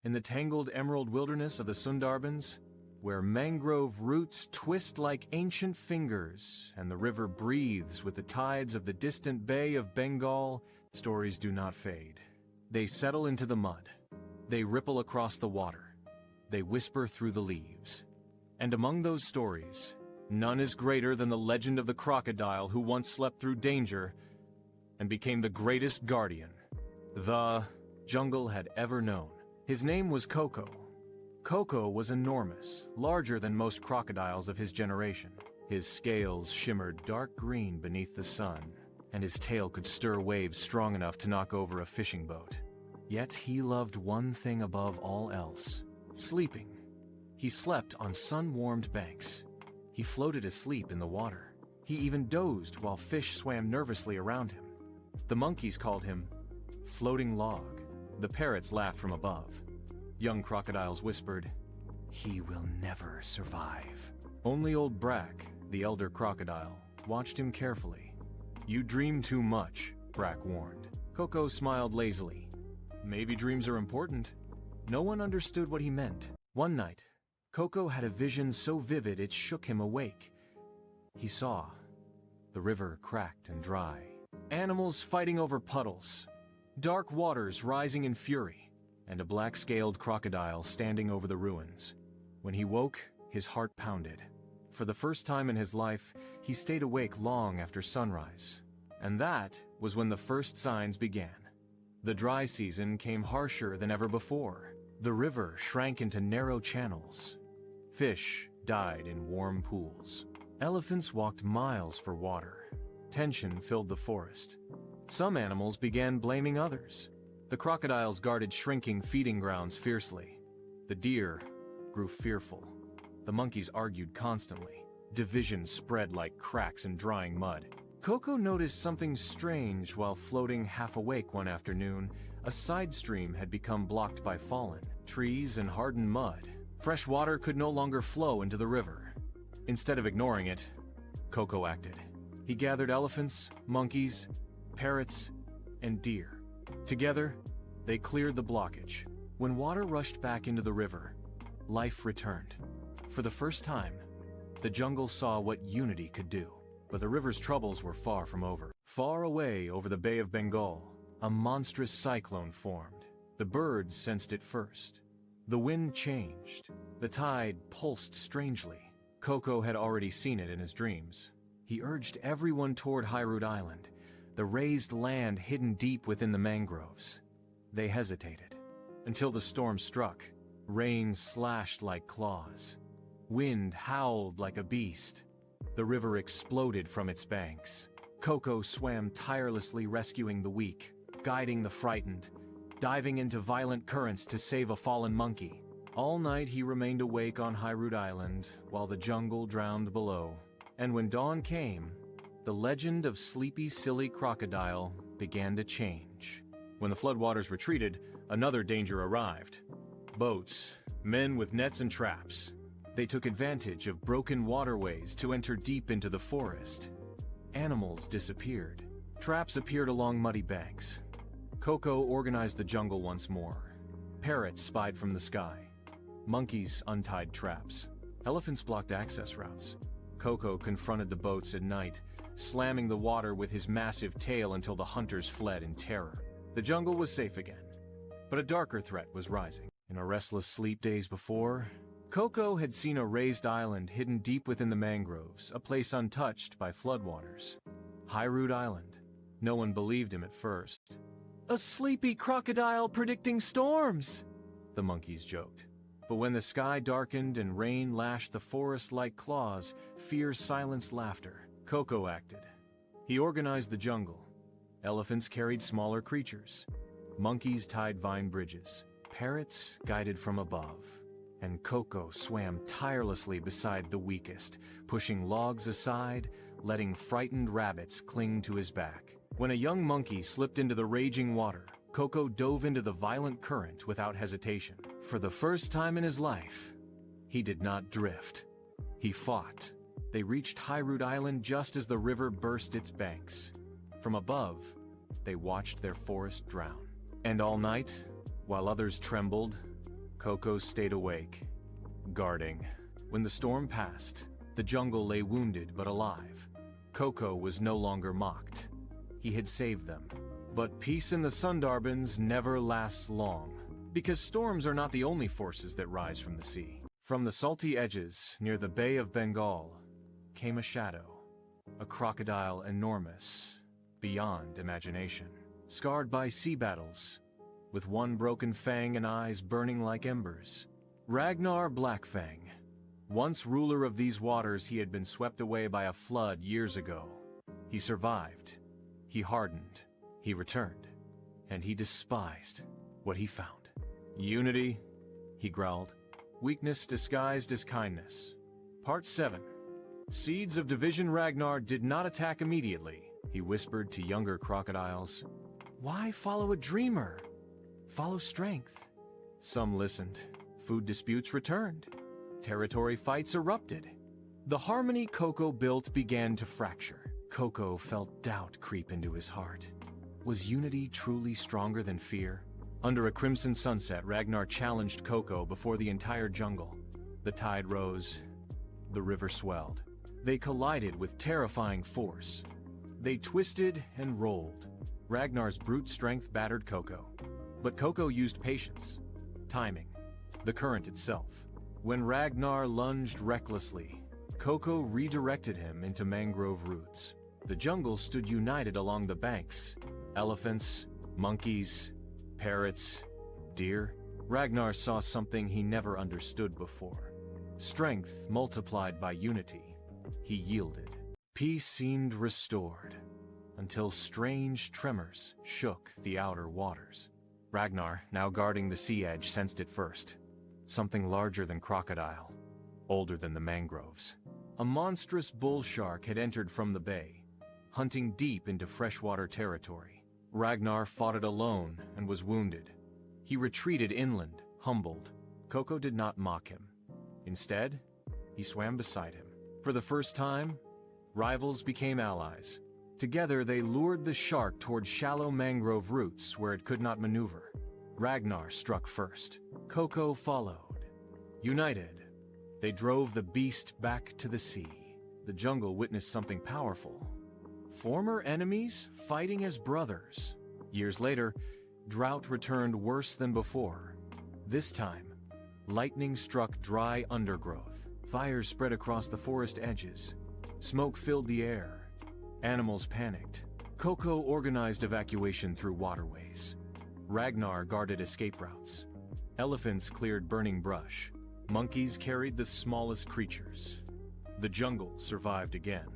in the tangled emerald wilderness of the Sundarbans, where mangrove roots twist like ancient fingers and the river breathes with the tides of the distant Bay of Bengal, stories do not fade. They settle into the mud. They ripple across the water. They whisper through the leaves. And among those stories, none is greater than the legend of the crocodile who once slept through danger and became the greatest guardian the jungle had ever known. His name was Coco. Coco was enormous, larger than most crocodiles of his generation. His scales shimmered dark green beneath the sun, and his tail could stir waves strong enough to knock over a fishing boat. Yet he loved one thing above all else: sleeping. He slept on sun-warmed banks. He floated asleep in the water. He even dozed while fish swam nervously around him. The monkeys called him Floating Log. The parrots laughed from above. Young crocodiles whispered, "He will never survive." Only old Brack, the elder crocodile, watched him carefully. "You dream too much," Brack warned. Coco smiled lazily. Maybe dreams are important. No one understood what he meant. One night, Coco had a vision so vivid it shook him awake. He saw the river cracked and dry, animals fighting over puddles, dark waters rising in fury, and a black-scaled crocodile standing over the ruins. When he woke, his heart pounded. For the first time in his life, he stayed awake long after sunrise. And that was when the first signs began. The dry season came harsher than ever before. The river shrank into narrow channels. Fish died in warm pools. Elephants walked miles for water. Tension filled the forest. Some animals began blaming others. The crocodiles guarded shrinking feeding grounds fiercely. The deer grew fearful. The monkeys argued constantly. Division spread like cracks in drying mud. Coco noticed something strange while floating half awake one afternoon. A side stream had become blocked by fallen trees and hardened mud. Fresh water could no longer flow into the river. Instead of ignoring it, Coco acted. He gathered elephants, monkeys, parrots, and deer. Together, they cleared the blockage. When water rushed back into the river, life returned. For the first time, the jungle saw what unity could do. But the river's troubles were far from over. Far away over the Bay of Bengal, a monstrous cyclone formed. The birds sensed it first. The wind changed. The tide pulsed strangely. Coco had already seen it in his dreams. He urged everyone toward Hyrule Island, the raised land hidden deep within the mangroves. They hesitated, until the storm struck. Rain slashed like claws. Wind howled like a beast. The river exploded from its banks. Coco swam tirelessly, rescuing the weak, guiding the frightened, diving into violent currents to save a fallen monkey. All night he remained awake on Hyrule Island, while the jungle drowned below. And when dawn came, the legend of Sleepy Silly Crocodile began to change. When the floodwaters retreated, another danger arrived. Boats, men with nets and traps. They took advantage of broken waterways to enter deep into the forest. Animals disappeared. Traps appeared along muddy banks. Coco organized the jungle once more. Parrots spied from the sky. Monkeys untied traps. Elephants blocked access routes. Coco confronted the boats at night, slamming the water with his massive tail until the hunters fled in terror. The jungle was safe again, but a darker threat was rising. In a restless sleep days before, Coco had seen a raised island hidden deep within the mangroves, a place untouched by floodwaters. Hyrule Island. No one believed him at first. "A sleepy crocodile predicting storms," the monkeys joked. But when the sky darkened and rain lashed the forest like claws, fear silenced laughter. Coco acted. He organized the jungle. Elephants carried smaller creatures. Monkeys tied vine bridges. Parrots guided from above. And Coco swam tirelessly beside the weakest, pushing logs aside, letting frightened rabbits cling to his back. When a young monkey slipped into the raging water, Coco dove into the violent current without hesitation. For the first time in his life, he did not drift. He fought. They reached Hyrule Island just as the river burst its banks. From above, they watched their forest drown. And all night, while others trembled, Coco stayed awake, guarding. When the storm passed, the jungle lay wounded but alive. Coco was no longer mocked. He had saved them. But peace in the Sundarbans never lasts long, because storms are not the only forces that rise from the sea. From the salty edges near the Bay of Bengal came a shadow, a crocodile enormous, beyond imagination, scarred by sea battles, with one broken fang and eyes burning like embers. Ragnar Blackfang. Once ruler of these waters, he had been swept away by a flood years ago. He survived. He hardened. He returned. And he despised what he found. Unity, he growled. Weakness disguised as kindness. Part 7. Seeds of Division. Ragnar did not attack immediately. He whispered to younger crocodiles. Why follow a dreamer? Follow strength. Some listened. Food disputes returned. Territory fights erupted. The harmony Coco built began to fracture. Coco felt doubt creep into his heart. Was unity truly stronger than fear? Under a crimson sunset, Ragnar challenged Coco before the entire jungle. The tide rose. The river swelled. They collided with terrifying force. They twisted and rolled. Ragnar's brute strength battered Coco. But Coco used patience, timing, the current itself. When Ragnar lunged recklessly, Coco redirected him into mangrove roots. The jungle stood united along the banks. Elephants, monkeys, parrots, deer. Ragnar saw something he never understood before. Strength multiplied by unity. He yielded. Peace seemed restored, until strange tremors shook the outer waters. Ragnar, now guarding the sea edge, sensed it first. Something larger than crocodile, older than the mangroves. A monstrous bull shark had entered from the bay, hunting deep into freshwater territory. Ragnar fought it alone and was wounded. He retreated inland, humbled. Coco did not mock him. Instead, he swam beside him. For the first time, rivals became allies. Together, they lured the shark toward shallow mangrove roots where it could not maneuver. Ragnar struck first. Coco followed. United, they drove the beast back to the sea. The jungle witnessed something powerful. Former enemies fighting as brothers. Years later, drought returned worse than before. This time, lightning struck dry undergrowth. Fires spread across the forest edges. Smoke filled the air. Animals panicked. Coco organized evacuation through waterways. Ragnar guarded escape routes. Elephants cleared burning brush. Monkeys carried the smallest creatures. The jungle survived again.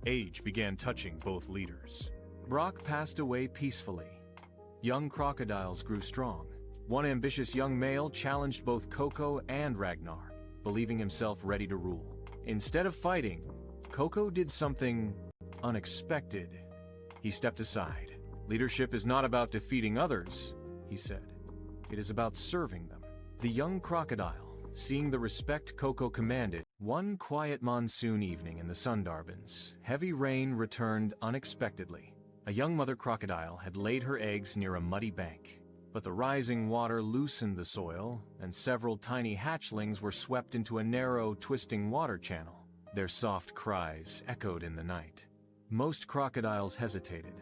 Age began touching both leaders. Brock passed away peacefully. Young crocodiles grew strong. One ambitious young male challenged both Coco and Ragnar, believing himself ready to rule. Instead of fighting, Coco did something unexpected. He stepped aside. Leadership is not about defeating others, he said. It is about serving them. The young crocodile, seeing the respect Coco commanded, one quiet monsoon evening in the Sundarbans, heavy rain returned unexpectedly. A young mother crocodile had laid her eggs near a muddy bank, but the rising water loosened the soil, and several tiny hatchlings were swept into a narrow, twisting water channel. Their soft cries echoed in the night. Most crocodiles hesitated.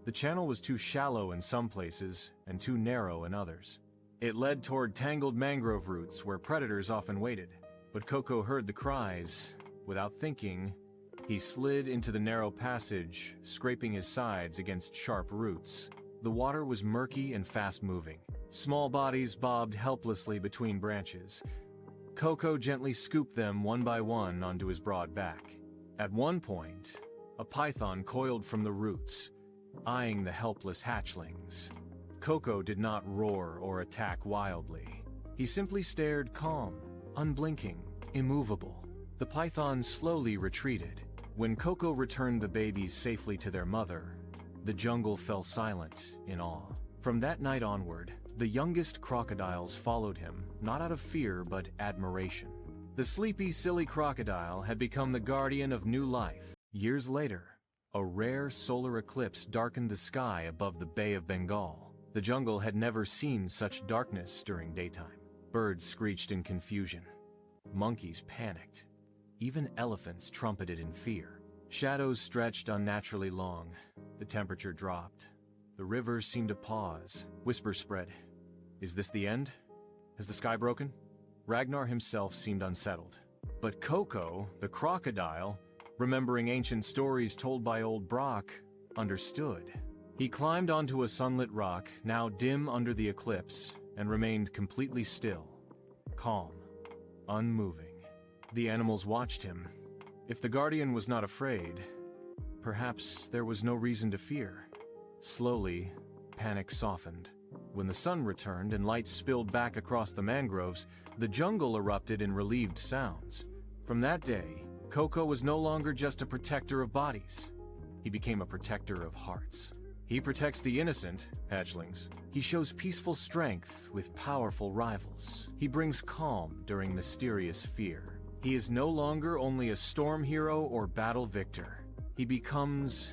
The channel was too shallow in some places and too narrow in others. It led toward tangled mangrove roots where predators often waited. But Coco heard the cries. Without thinking, he slid into the narrow passage, scraping his sides against sharp roots. The water was murky and fast-moving. Small bodies bobbed helplessly between branches. Coco gently scooped them one by one onto his broad back. At one point, a python coiled from the roots, eyeing the helpless hatchlings. Coco did not roar or attack wildly. He simply stared calm, unblinking, immovable. The python slowly retreated. When Coco returned the babies safely to their mother, the jungle fell silent in awe. From that night onward, the youngest crocodiles followed him, not out of fear but admiration. The sleepy, silly crocodile had become the guardian of new life. Years later, a rare solar eclipse darkened the sky above the Bay of Bengal. The jungle had never seen such darkness during daytime. Birds screeched in confusion. Monkeys panicked. Even elephants trumpeted in fear. Shadows stretched unnaturally long. The temperature dropped. The rivers seemed to pause. Whispers spread. Is this the end? Has the sky broken? Ragnar himself seemed unsettled. But Coco, the crocodile, remembering ancient stories told by old Brock, understood. He climbed onto a sunlit rock, now dim under the eclipse, and remained completely still, calm, unmoving. The animals watched him. If the guardian was not afraid, perhaps there was no reason to fear. Slowly, panic softened. When the sun returned and light spilled back across the mangroves, the jungle erupted in relieved sounds. From that day, Coco was no longer just a protector of bodies. He became a protector of hearts. He protects the innocent, hatchlings. He shows peaceful strength with powerful rivals. He brings calm during mysterious fear. He is no longer only a storm hero or battle victor. He becomes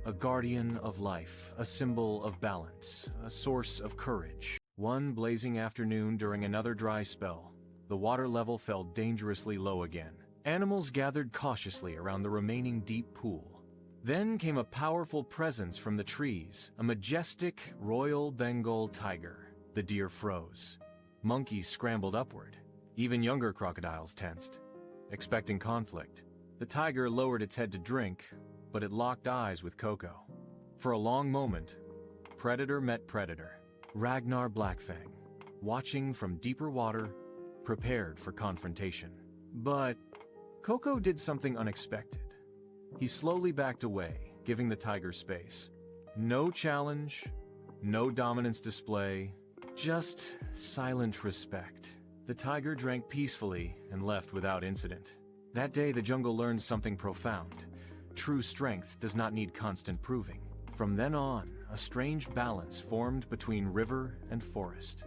a guardian of life, a symbol of balance, a source of courage. One blazing afternoon during another dry spell, the water level fell dangerously low again. Animals gathered cautiously around the remaining deep pool. Then came a powerful presence from the trees, a majestic Royal Bengal tiger. The deer froze. Monkeys scrambled upward. Even younger crocodiles tensed, expecting conflict. The tiger lowered its head to drink, but it locked eyes with Coco. For a long moment, predator met predator. Ragnar Blackfang, watching from deeper water, prepared for confrontation. But Coco did something unexpected. He slowly backed away, giving the tiger space. No challenge, no dominance display, just silent respect. The tiger drank peacefully and left without incident. That day, the jungle learned something profound. True strength does not need constant proving. From then on, a strange balance formed between river and forest.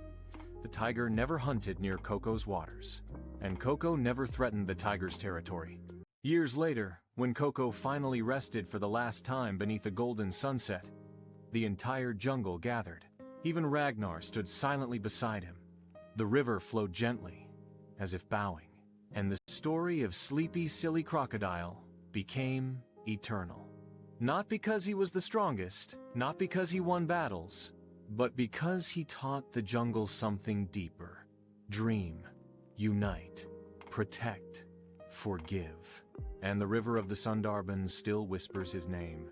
The tiger never hunted near Coco's waters, and Coco never threatened the tiger's territory. Years later, when Coco finally rested for the last time beneath a golden sunset, the entire jungle gathered. Even Ragnar stood silently beside him. The river flowed gently, as if bowing, and the story of Sleepy Silly Crocodile became eternal. Not because he was the strongest, not because he won battles, but because he taught the jungle something deeper. Dream, unite, protect, forgive. And the river of the Sundarbans still whispers his name.